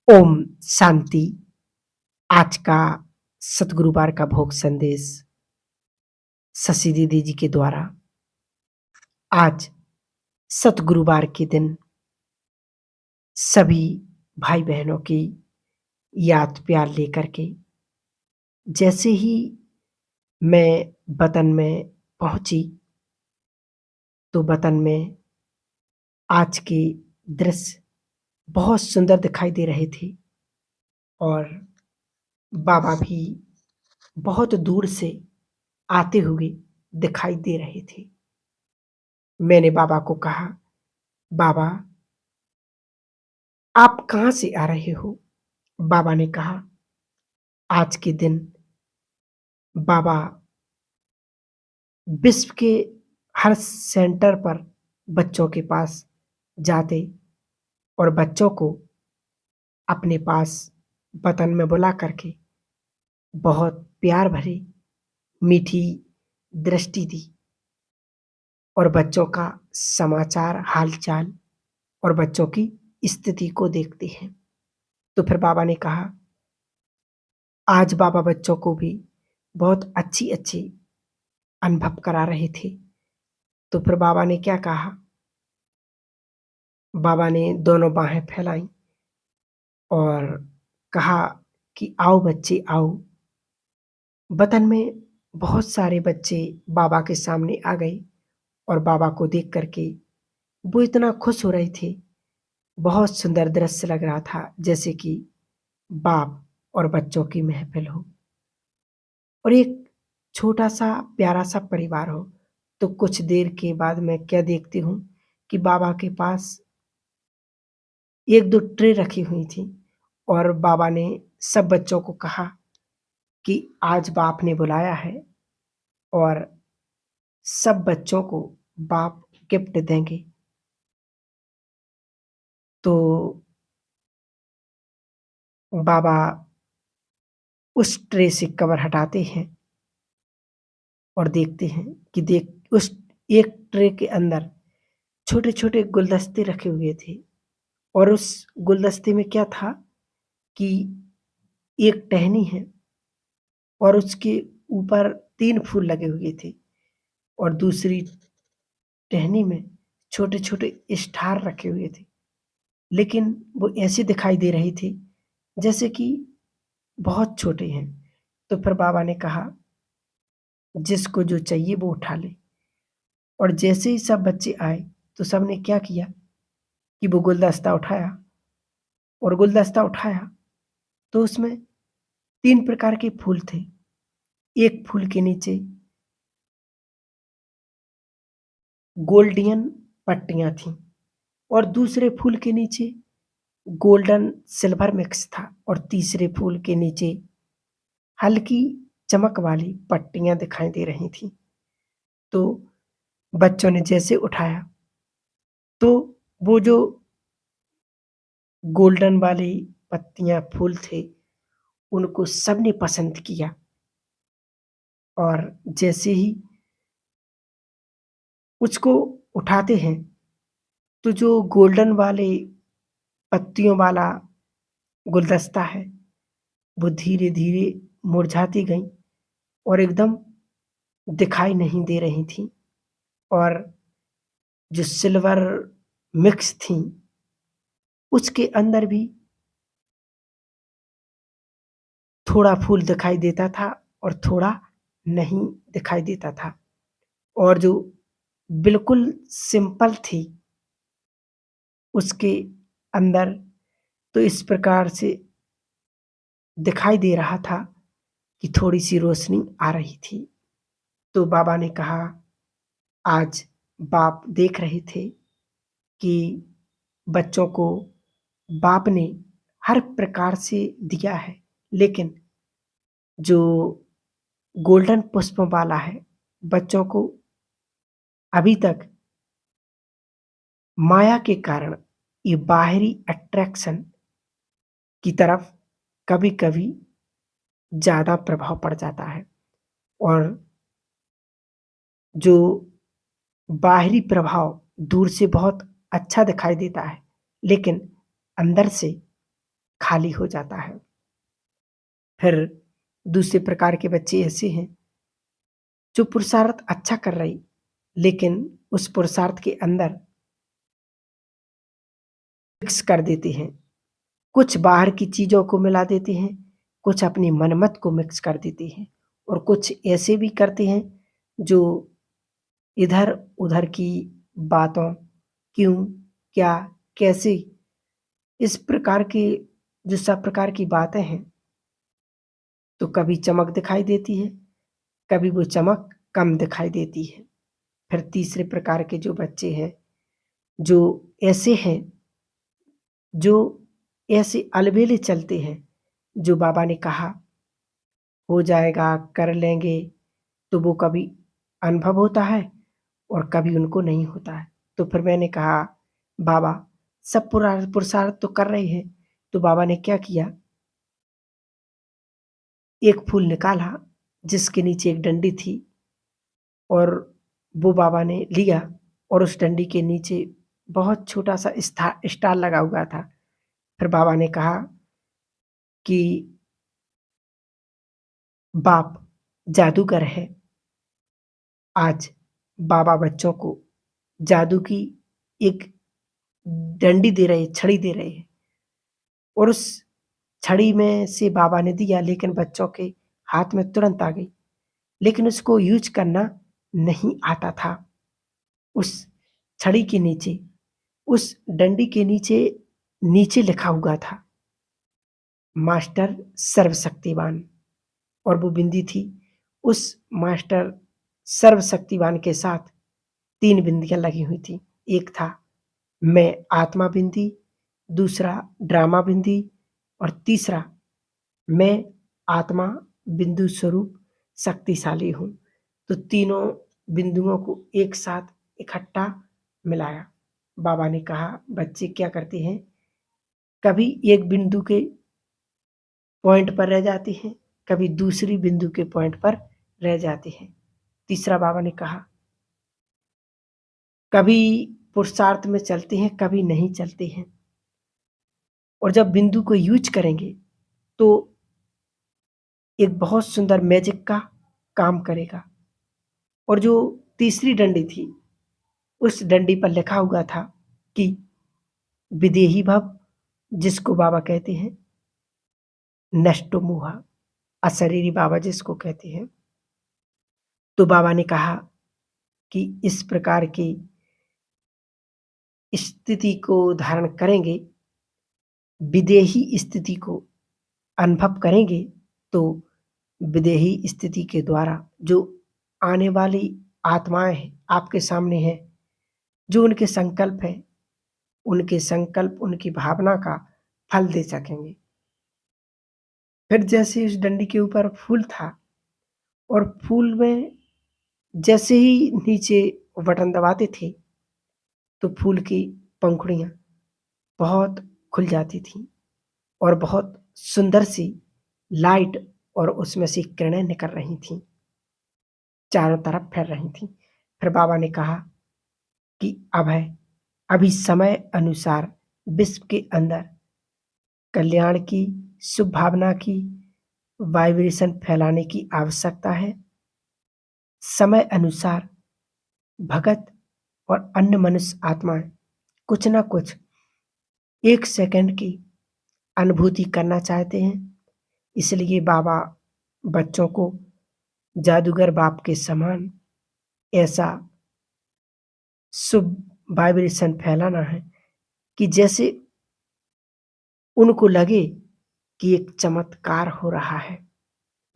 ओम शांति। आज का सतगुरुवार का भोग संदेश शशि दीदी जी के द्वारा। आज सतगुरुवार के दिन सभी भाई बहनों की याद प्यार लेकर के जैसे ही मैं वतन में पहुंची तो वतन में आज के दृश्य बहुत सुंदर दिखाई दे रहे थे और बाबा भी बहुत दूर से आते हुए दिखाई दे रहे थे। मैंने बाबा को कहा, बाबा आप कहाँ से आ रहे हो? बाबा ने कहा, आज के दिन बाबा विश्व के हर सेंटर पर बच्चों के पास जाते और बच्चों को अपने पास वतन में बुला करके बहुत प्यार भरी मीठी दृष्टि दी और बच्चों का समाचार, हाल-चाल और बच्चों की स्थिति को देखते हैं। तो फिर बाबा ने कहा, आज बाबा बच्चों को भी बहुत अच्छी-अच्छी अनुभव करा रहे थे। तो फिर बाबा ने क्या कहा? बाबा ने दोनों बाहें फैलाई और कहा कि आओ बच्चे आओ। वतन में बहुत सारे बच्चे बाबा के सामने आ गए और बाबा को देख कर के वो इतना खुश हो रहे थे। बहुत सुंदर दृश्य लग रहा था जैसे कि बाप और बच्चों की महफ़िल हो और एक छोटा-सा प्यारा-सा परिवार हो। तो कुछ देर के बाद मैं क्या देखती हूँ कि बाबा के पास 1-2 ट्रे रखी हुई थी और बाबा ने सब बच्चों को कहा कि आज बाप ने बुलाया है और सब बच्चों को बाप गिफ्ट देंगे। तो बाबा उस ट्रे से कवर हटाते हैं और देखते हैं कि देख उस एक ट्रे के अंदर छोटे-छोटे गुलदस्ते रखे हुए थे और उस गुलदस्ते में क्या था कि एक टहनी है और उसके ऊपर 3 फूल लगे हुए थे और दूसरी टहनी में छोटे-छोटे स्टार रखे हुए थे। लेकिन वो ऐसे दिखाई दे रहे थे जैसे कि बहुत छोटे हैं। तो फिर बाबा ने कहा, जिसको जो चाहिए वो उठा ले और जैसे ही सब बच्चे आए तो सबने क्या किया कि वो गुलदस्ता उठाया और गुलदस्ता उठाया तो उसमें 3 प्रकार के फूल थे। एक फूल के नीचे गोल्डियन पट्टियाँ थीं और दूसरे फूल के नीचे गोल्डन सिल्वर मिक्स था और तीसरे फूल के नीचे हल्की चमक वाली पट्टियाँ दिखाई दे रही थीं। तो बच्चों ने जैसे उठाया तो वो जो गोल्डन वाली पत्तियाँ फूल थे, उनको सबने पसंद किया और जैसे ही उसको उठाते हैं, तो जो गोल्डन वाले पत्तियों वाला गुलदस्ता है, वो धीरे-धीरे मुरझाती गईं और एकदम दिखाई नहीं दे रही थीं और जो सिल्वर मिक्स थीं, उसके अंदर भी थोड़ा फूल दिखाई देता था और थोड़ा नहीं दिखाई देता था और जो बिल्कुल सिंपल थी, उसके अंदर तो इस प्रकार से दिखाई दे रहा था कि थोड़ी-सी रोशनी आ रही थी। तो बाबा ने कहा, आज बाप देख रहे थे कि बच्चों को बाप ने हर प्रकार से दिया है, लेकिन जो गोल्डन पुष्प वाला है, बच्चों को अभी तक माया के कारण ये बाहरी अट्रैक्शन की तरफ कभी-कभी ज़्यादा प्रभाव पड़ जाता है और जो बाहरी प्रभाव दूर से बहुत अच्छा दिखाई देता है, लेकिन अंदर से खाली हो जाता है। फिर दूसरे प्रकार के बच्चे ऐसे हैं जो पुरुषार्थ अच्छा कर रहे, लेकिन उस पुरुषार्थ के अंदर मिक्स कर देते हैं। कुछ बाहर की चीज़ों को मिला देते हैं, कुछ अपनी मनमत को मिक्स कर देते हैं और कुछ ऐसे भी करते हैं जो इधर-उधर की बातों, क्यों, क्या, कैसे, इस प्रकार की जो सब प्रकार की बातें हैं, तो कभी चमक दिखाई देती है, कभी वो चमक कम दिखाई देती है। फिर तीसरे प्रकार के जो बच्चे हैं, जो ऐसे हैं, जो ऐसे अलबेले चलते हैं, जो बाबा ने कहा हो जाएगा, कर लेंगे, तो वो कभी अनुभव होता है और कभी उनको नहीं होता है। तो फिर मैंने कहा, बाबा सब पुरुषार्थ तो कर रहे हैं, तो बाबा ने क्या किया, एक फूल निकाला जिसके नीचे एक डंडी थी और वो बाबा ने लिया और उस डंडी के नीचे बहुत छोटा-सा स्टार लगा हुआ था। फिर बाबा ने कहा कि बाप जादूगर है। आज बाबा बच्चों को जादू की एक डंडी दे रहे, छड़ी दे रहे हैं और उस छड़ी में से बाबा ने दिया, लेकिन बच्चों के हाथ में तुरंत आ गई, लेकिन उसको यूज़ करना नहीं आता था। उस छड़ी के नीचे, उस डंडी के नीचे, नीचे लिखा हुआ था मास्टर सर्वशक्तिवान और वो बिंदी थी। उस मास्टर सर्वशक्तिवान के साथ 3 बिंदियाँ लगी हुई थी। एक था मैं आत्मा बिंदी, दूसरा ड्रामा बिंदी और तीसरा मैं आत्मा बिंदु स्वरूप शक्तिशाली हूँ। तो तीनों बिंदुओं को एक साथ इकट्ठा मिलाया। बाबा ने कहा बच्चे क्या करते हैं, कभी एक बिंदु के पॉइंट पर रह जाते हैं, कभी दूसरी बिंदु के पॉइंट पर रह जाते हैं। तीसरा बाबा ने कहा कभी पुरुषार्थ में चलते हैं, कभी नहीं चलते हैं और जब बिंदु को यूज़ करेंगे तो एक बहुत सुंदर मैजिक का काम करेगा। और जो तीसरी डंडी थी, उस डंडी पर लिखा हुआ था कि विदेही भव, जिसको बाबा कहते हैं नष्टो मोहा, अशरीरी बाबा जिसको कहते हैं। तो बाबा ने कहा कि इस प्रकार की स्थिति को धारण करेंगे, विदेही स्थिति को अनुभव करेंगे, तो विदेही स्थिति के द्वारा जो आने वाली आत्माएँ हैं, आपके सामने हैं, जो उनके संकल्प हैं, उनके संकल्प, उनकी भावना का फल दे सकेंगे। फिर जैसे उस डंडी के ऊपर फूल था और फूल में जैसे ही नीचे बटन दबाते थे, तो फूल की पंखुड़ियाँ बहुत खुल जाती थीं और बहुत सुंदर सी लाइट और उसमें से किरणें निकल रही थीं, चारों तरफ फैल रही थीं। फिर बाबा ने कहा कि अब है, अभी समय अनुसार विश्व के अंदर कल्याण की, शुभ भावना की वाइब्रेशन फैलाने की आवश्यकता है। समय अनुसार भगत और अन्य मनुष्य आत्माएँ कुछ न कुछ 1 सेकंड की अनुभूति करना चाहते हैं। इसलिए बाबा बच्चों को जादूगर बाप के समान ऐसा शुभ वाइब्रेशन फैलाना है कि जैसे उनको लगे कि एक चमत्कार हो रहा है।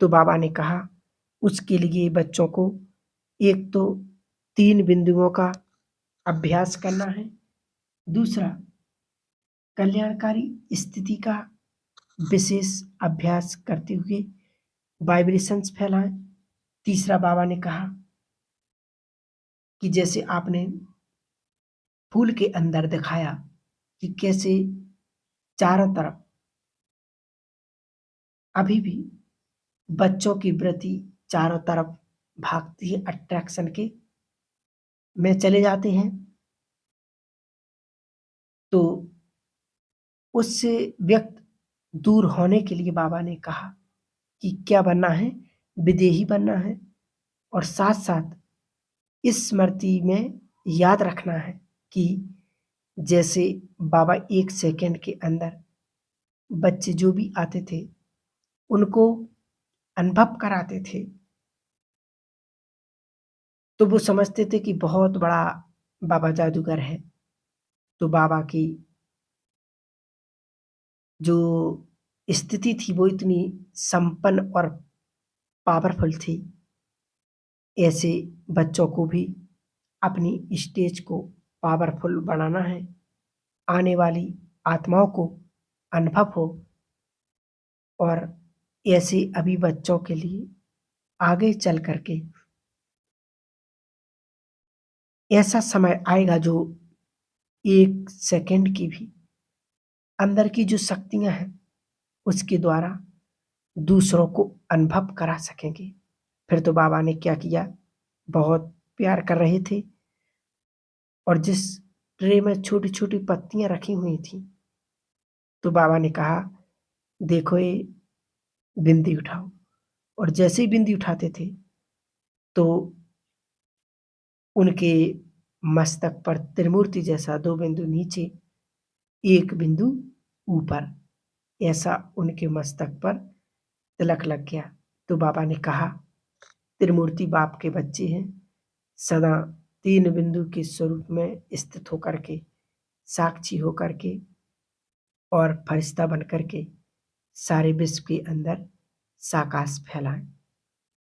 तो बाबा ने कहा उसके लिए बच्चों को एक तो 3 बिंदुओं का अभ्यास करना है, दूसरा कल्याणकारी स्थिति का विशेष अभ्यास करते हुए वाइब्रेशंस फैलाएं। तीसरा बाबा ने कहा कि जैसे आपने फूल के अंदर दिखाया कि कैसे चारों तरफ अभी भी बच्चों की वृत्ति चारों तरफ भागती है, अट्रैक्शन के में चले जाते हैं, तो उससे व्यक्त दूर होने के लिए बाबा ने कहा कि क्या बनना है? विदेही बनना है और साथ-साथ इस स्मृति में याद रखना है कि जैसे बाबा 1 सेकंड के अंदर बच्चे जो भी आते थे, उनको अनुभव कराते थे, तो वो समझते थे कि बहुत बड़ा बाबा जादूगर है। तो बाबा की जो स्थिति थी वो इतनी संपन्न और पावरफुल थी। ऐसे बच्चों को भी अपनी स्टेज को पावरफुल बनाना है। आने वाली आत्माओं को अनुभव हो और ऐसे अभी बच्चों के लिए आगे चल कर के ऐसा समय आएगा जो 1 सेकंड की भी अंदर की जो शक्तियाँ हैं, उसके द्वारा दूसरों को अनुभव करा सकेंगे। फिर तो बाबा ने क्या किया, बहुत प्यार कर रहे थे और जिस ट्रे में छोटी-छोटी पत्तियाँ रखी हुई थीं, तो बाबा ने कहा, "देखो ये बिंदी उठाओ।" और जैसे ही बिंदी उठाते थे, तो उनके मस्तक पर त्रिमूर्ति जैसा 2 बिंदु नीचे, 1 बिंदु ऊपर, ऐसा उनके मस्तक पर तिलक लग गया। तो बाबा ने कहा, "त्रिमूर्ति बाप के बच्चे हैं, सदा 3 बिंदु के स्वरूप में स्थित होकर के, साक्षी होकर के और फरिश्ता बन कर के सारे विश्व के अंदर साकाश फैलाएँ।"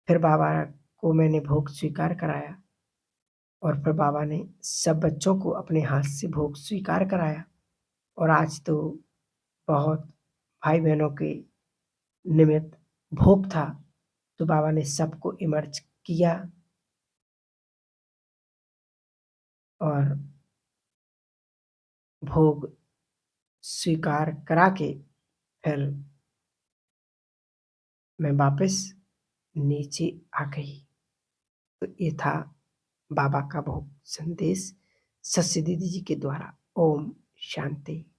फिर बाबा को मैंने भोग स्वीकार कराया और फिर बाबा ने सब बच्चों को अपने हाथ से भोग स्वीकार कराया और आज तो बहुत भाई-बहनों के निमित्त भोग था, तो बाबा ने सबको इमर्ज किया और भोग स्वीकार करा के फिर मैं वापस नीचे आ गई। तो ये था बाबा का भोग संदेश सस्य दीदी जी के द्वारा। ओम शांति।